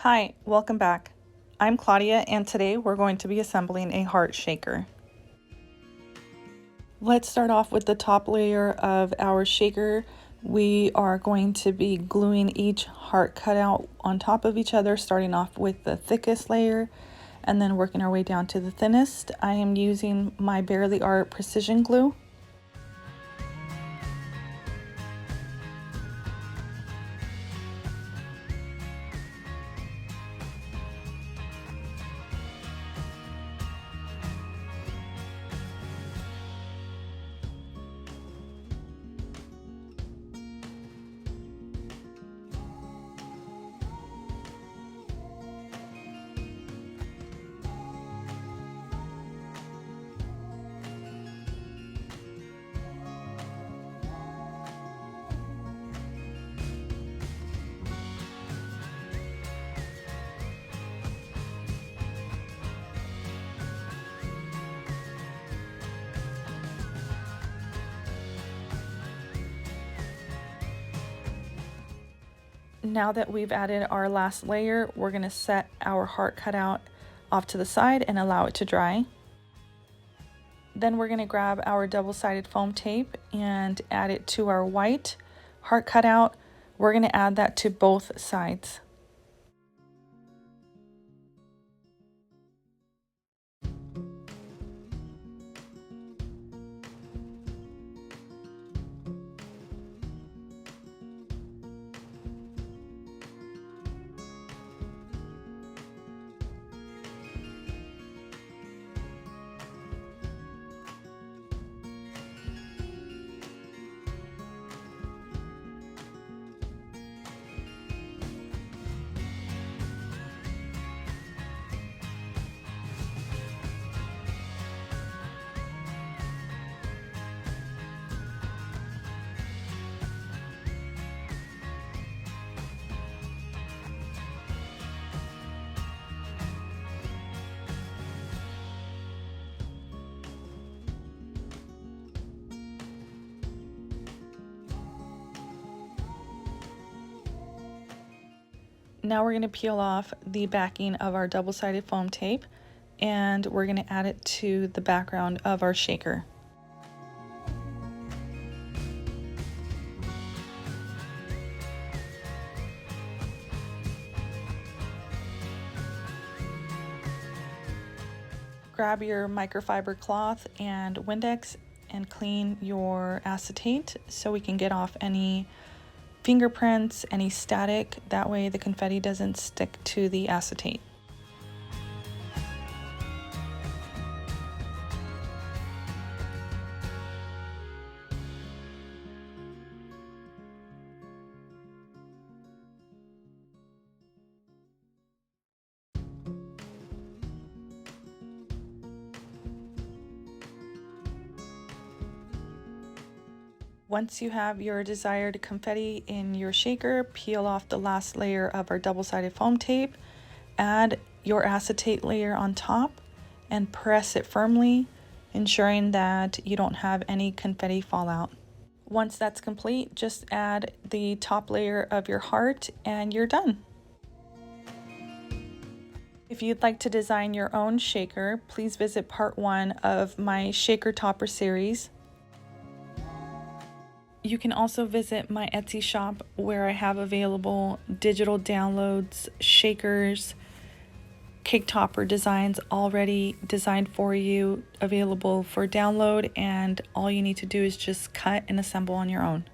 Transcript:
Hi, welcome back. I'm Claudia and today we're going to be assembling a heart shaker. Let's start off with the top layer of our shaker. We are going to be gluing each heart cutout on top of each other, starting off with the thickest layer and then working our way down to the thinnest. I am using my Barely Art precision glue. Now that we've added our last layer, we're going to set our heart cutout off to the side and allow it to dry. Then we're going to grab our double-sided foam tape and add it to our white heart cutout. We're going to add that to both sides. Now we're going to peel off the backing of our double-sided foam tape and we're going to add it to the background of our shaker. Grab your microfiber cloth and Windex and clean your acetate so we can get off any fingerprints, any static. That way the confetti doesn't stick to the acetate. Once you have your desired confetti in your shaker, peel off the last layer of our double-sided foam tape, add your acetate layer on top, and press it firmly, ensuring that you don't have any confetti fallout. Once that's complete, just add the top layer of your heart and you're done. If you'd like to design your own shaker, please visit part 1 of my Shaker Topper series. You can also visit my Etsy shop where I have available digital downloads, shakers, cake topper designs already designed for you, available for download, and all you need to do is just cut and assemble on your own.